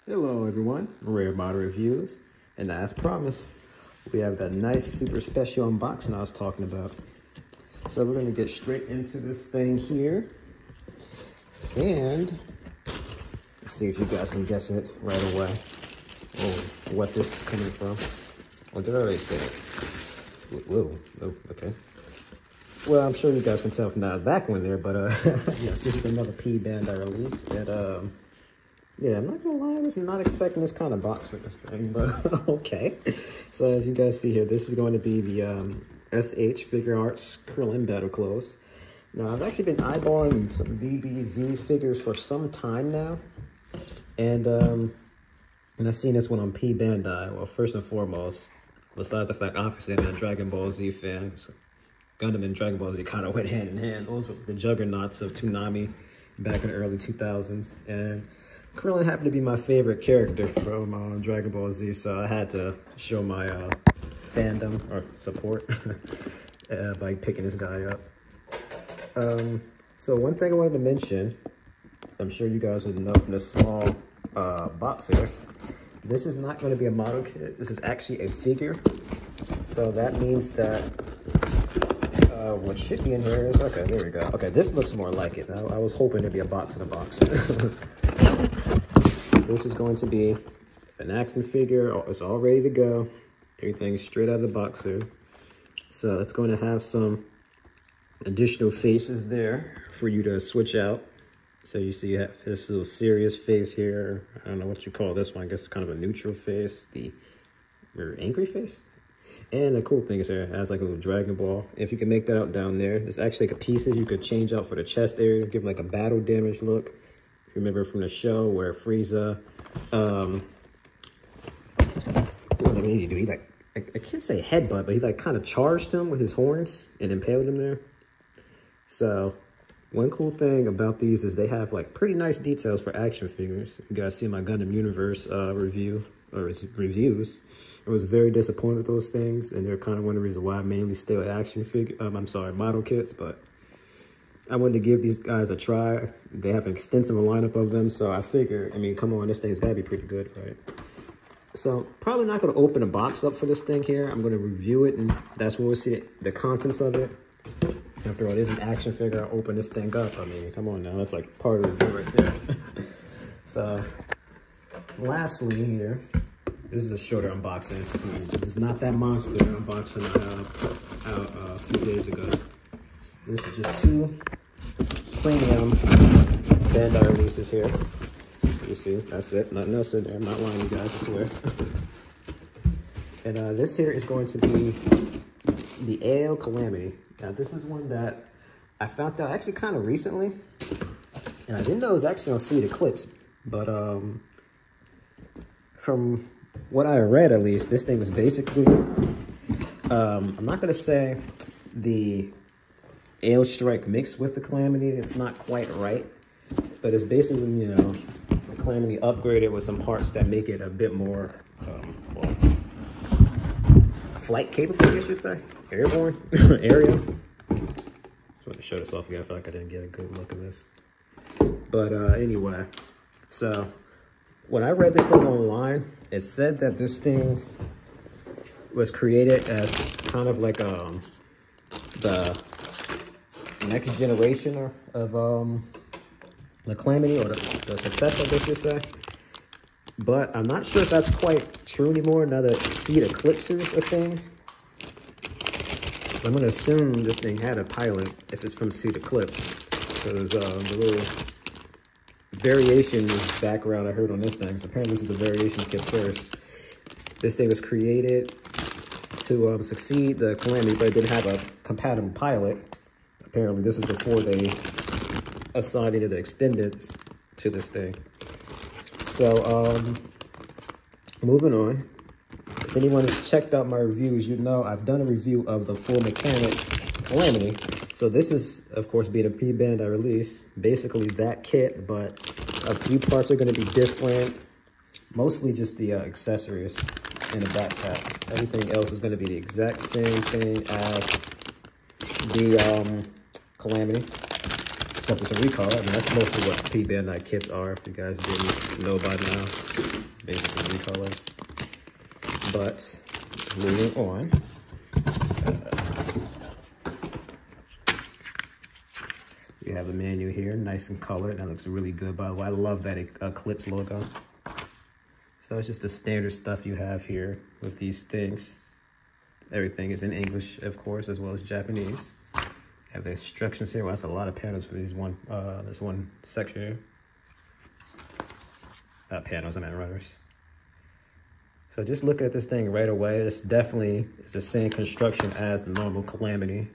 Hello everyone, Rare Model Reviews, and as promised, we have that nice super special unboxing I was talking about. So we're going to get straight into this thing here, and let's see if you guys can guess it right away, or what this is coming from. What did I already say? Whoa, oh, okay. Well, I'm sure you guys can tell from that back one there, but yes, this is another P-Bandai release that yeah, I'm not gonna lie, I was not expecting this kind of box for this thing, but okay. So as you guys see here, this is going to be the SH Figure Arts Krillin Battle Clothes. Now, I've actually been eyeballing some BBZ figures for some time now, and I've seen this one on P-Bandai. Well, first and foremost, besides the fact, obviously, I'm a Dragon Ball Z fan, so Gundam and Dragon Ball Z kind of went hand in hand. Those were the juggernauts of Toonami back in the early 2000s, and Krillin happened to be my favorite character from Dragon Ball Z, so I had to show my fandom or support by picking this guy up. So one thing I wanted to mention, I'm sure you guys would know from this small box here, this is not going to be a model kit. This is actually a figure. So that means that what should be in here is, okay, there we go. Okay, this looks more like it. I was hoping there'd be a box in a box. This is going to be an action figure. It's all ready to go. Everything's straight out of the box here. So it's going to have some additional faces there for you to switch out. So you see you have this little serious face here. I don't know what you call this one. I guess it's kind of a neutral face. The angry face. And the cool thing is here, it has like a little Dragon Ball. If you can make that out down there, there's actually like a pieces you could change out for the chest area, give like a battle damage look. Remember from the show where Frieza, what did he do? He like, I can't say headbutt, but he like kind of charged him with his horns and impaled him there. So one cool thing about these is they have like pretty nice details for action figures. You guys see my Gundam Universe reviews. I was very disappointed with those things, and they're kind of one of the reasons why I mainly stay with action figure. Model kits, but I wanted to give these guys a try. They have an extensive lineup of them, so I figure, I mean, come on, this thing's gotta be pretty good, right? So probably not gonna open a box up for this thing here. I'm gonna review it, and that's where we'll see the contents of it. After all, it is an action figure. I open this thing up. I mean, come on now, that's like part of the review right there. So, lastly here, this is a shorter unboxing. It's not that monster unboxing I had out a few days ago. This is just two premium Bandai releases here. You see, that's it. Nothing else in there. I'm not lying, you guys, I swear. And this here is going to be the AL Calamity. Now, this is one that I found out actually kind of recently, and I didn't know it was actually on Seed Eclipse, but from what I read, at least, this thing was basically, I'm not going to say the Ale Strike mixed with the Calamity. It's not quite right, but it's basically, you know, the Calamity upgraded with some parts that make it a bit more, well, flight capable, I should say. Airborne, aerial. Just want to show this off again. I feel like I didn't get a good look at this. But anyway, so when I read this thing online, it said that this thing was created as kind of like the next generation of the Calamity, or the successor, I guess you say. But I'm not sure if that's quite true anymore now that Seed Eclipse is a thing. I'm going to assume this thing had a pilot if it's from Seed Eclipse, because the little variations background I heard on this thing. So apparently this is the variations kit first. This thing was created to succeed the Calamity, but it didn't have a compatible pilot. Apparently this is before they assigned any of the extendeds to this thing. So moving on. If anyone has checked out my reviews, you know I've done a review of the Full Mechanics Calamity. So this is, of course, being a P-Bandai release. Basically that kit, but a few parts are going to be different. Mostly just the accessories and the backpack. Everything else is going to be the exact same thing as the Calamity. except it's a recolor. I mean, that's mostly what Pete Van Dyke kits are, if you guys didn't know by now. Basically recolors. But moving on. We have the menu here, nice and colored. That looks really good, by the way. I love that Eclipse logo. So it's just the standard stuff you have here with these things. Everything is in English, of course, as well as Japanese. Have the instructions here. Well, that's a lot of panels for these this one section here. Panels, I meant runners. So just look at this thing right away. This definitely is the same construction as the normal Calamity.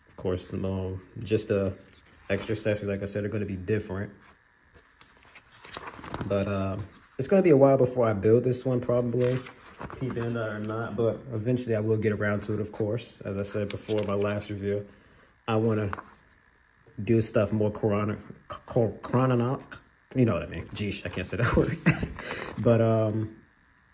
Of course, just the extra sections, like I said, are going to be different. But it's going to be a while before I build this one, probably. Pete Van Dyke or not, but eventually I will get around to it, of course. As I said before in my last review, I want to do stuff more chronological. You know what I mean. Geesh, I can't say that word. But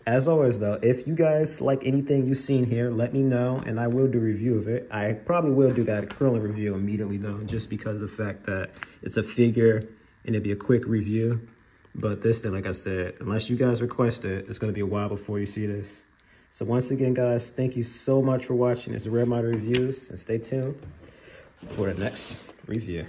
as always, though, if you guys like anything you've seen here, let me know, and I will do a review of it. I probably will do that curling review immediately, though, just because of the fact that it's a figure and it'd be a quick review. But this thing, like I said, unless you guys request it, it's going to be a while before you see this. So once again, guys, thank you so much for watching. It's Red Model Reviews, and stay tuned for the next review.